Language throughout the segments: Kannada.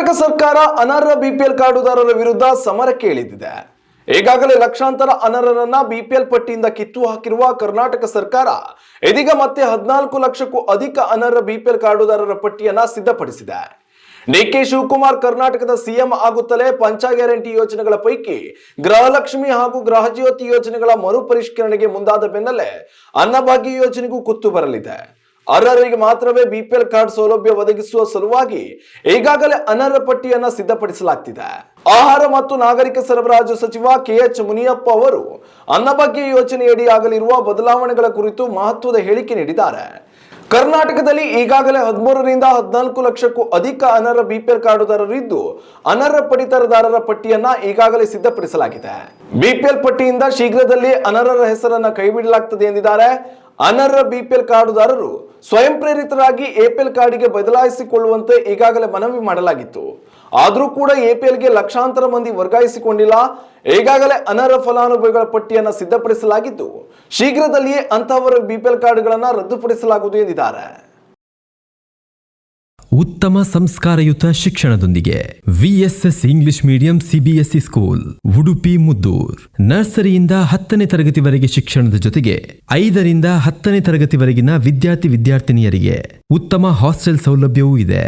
ಕರ್ನಾಟಕ ಸರ್ಕಾರ ಅನರ್ಹ ಬಿಪಿಎಲ್ ಕಾರ್ಡುದಾರರ ವಿರುದ್ಧ ಸಮರಕ್ಕೆ ಇಳಿದಿದೆ. ಈಗಾಗಲೇ ಲಕ್ಷಾಂತರ ಅನರ್ಹರನ್ನ ಬಿಪಿಎಲ್ ಪಟ್ಟಿಯಿಂದ ಕಿತ್ತು ಹಾಕಿರುವ ಕರ್ನಾಟಕ ಸರ್ಕಾರ ಇದೀಗ ಮತ್ತೆ 14 ಲಕ್ಷಕ್ಕೂ ಅಧಿಕ ಅನರ್ಹ ಬಿಪಿಎಲ್ ಕಾರ್ಡುದಾರರ ಪಟ್ಟಿಯನ್ನ ಸಿದ್ಧಪಡಿಸಿದೆ. ಡಿಕೆ ಶಿವಕುಮಾರ್ ಕರ್ನಾಟಕದ ಸಿಎಂ ಆಗುತ್ತಲೇ ಪಂಚ ಗ್ಯಾರಂಟಿ ಯೋಜನೆಗಳ ಪೈಕಿ ಗೃಹಲಕ್ಷ್ಮಿ ಹಾಗೂ ಗೃಹಜ್ಯೋತಿ ಯೋಜನೆಗಳ ಮರುಪರಿಷ್ಕರಣೆಗೆ ಮುಂದಾದ ಬೆನ್ನಲ್ಲೇ ಅನ್ನಭಾಗ್ಯ ಯೋಜನೆಗೂ ಕುತ್ತು ಬರಲಿದೆ. ಅರ್ಹರಿಗೆ ಮಾತ್ರವೇ ಬಿಪಿಎಲ್ ಕಾರ್ಡ್ ಸೌಲಭ್ಯ ಒದಗಿಸುವ ಸಲುವಾಗಿ ಈಗಾಗಲೇ ಅನರ್ಹ ಪಟ್ಟಿಯನ್ನ ಸಿದ್ಧಪಡಿಸಲಾಗುತ್ತಿದೆ. ಆಹಾರ ಮತ್ತು ನಾಗರಿಕ ಸರಬರಾಜು ಸಚಿವ ಕೆಎಚ್ ಮುನಿಯಪ್ಪ ಅವರು ಅನ್ನಭಾಗ್ಯ ಯೋಜನೆಯಡಿ ಆಗಲಿರುವ ಬದಲಾವಣೆಗಳ ಕುರಿತು ಮಹತ್ವದ ಹೇಳಿಕೆ ನೀಡಿದ್ದಾರೆ. ಕರ್ನಾಟಕದಲ್ಲಿ ಈಗಾಗಲೇ 13 ರಿಂದ 14 ಲಕ್ಷಕ್ಕೂ ಅಧಿಕ ಅನರ್ಹ ಬಿಪಿಎಲ್ ಕಾರ್ಡುದಾರರಿದ್ದು, ಅನರ್ಹ ಪಡಿತರದಾರರ ಪಟ್ಟಿಯನ್ನ ಈಗಾಗಲೇ ಸಿದ್ಧಪಡಿಸಲಾಗಿದೆ. ಬಿಪಿಎಲ್ ಪಟ್ಟಿಯಿಂದ ಶೀಘ್ರದಲ್ಲಿ ಅನರ್ಹರ ಹೆಸರನ್ನ ಕೈಬಿಡಲಾಗುತ್ತದೆ ಎಂದಿದ್ದಾರೆ. ಅನರ್ಹ ಬಿಪಿಎಲ್ ಕಾರ್ಡುದಾರರು ಸ್ವಯಂ ಪ್ರೇರಿತರಾಗಿ ಎಪಿಎಲ್ ಕಾರ್ಡಿಗೆ ಬದಲಾಯಿಸಿಕೊಳ್ಳುವಂತೆ ಈಗಾಗಲೇ ಮನವಿ ಮಾಡಲಾಗಿತ್ತು. ಆದರೂ ಕೂಡ ಎಪಿಎಲ್ಗೆ ಲಕ್ಷಾಂತರ ಮಂದಿ ವರ್ಗಾಯಿಸಿಕೊಂಡಿಲ್ಲ. ಈಗಾಗಲೇ ಅನರ್ಹ ಫಲಾನುಭವಿಗಳ ಪಟ್ಟಿಯನ್ನು ಸಿದ್ಧಪಡಿಸಲಾಗಿದ್ದು, ಶೀಘ್ರದಲ್ಲಿಯೇ ಅಂತಹವರ ಬಿಪಿಎಲ್ ಕಾರ್ಡ್ಗಳನ್ನು ರದ್ದುಪಡಿಸಲಾಗುವುದು ಎಂದಿದ್ದಾರೆ. ಉತ್ತಮ ಸಂಸ್ಕಾರಯುತ ಶಿಕ್ಷಣದೊಂದಿಗೆ VSS English medium CBSE school Udupi Muddur. ನರ್ಸರಿಯಿಂದ 10ನೇ ತರಗತಿವರೆಗೆ ಶಿಕ್ಷಣದ ಜೊತೆಗೆ 5 ರಿಂದ 10ನೇ ತರಗತಿವರೆಗಿನ ವಿದ್ಯಾರ್ಥಿನಿಯರಿಗೆ ಉತ್ತಮ ಹಾಸ್ಟೆಲ್ ಸೌಲಭ್ಯವೂ ಇದೆ.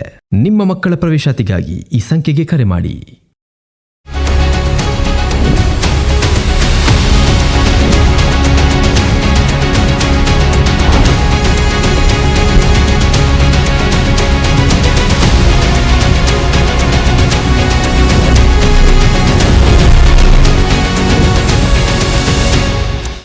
ನಿಮ್ಮ ಮಕ್ಕಳ ಪ್ರವೇಶಾತಿಗಾಗಿ ಈ ಸಂಖ್ಯೆಗೆ ಕರೆ ಮಾಡಿ.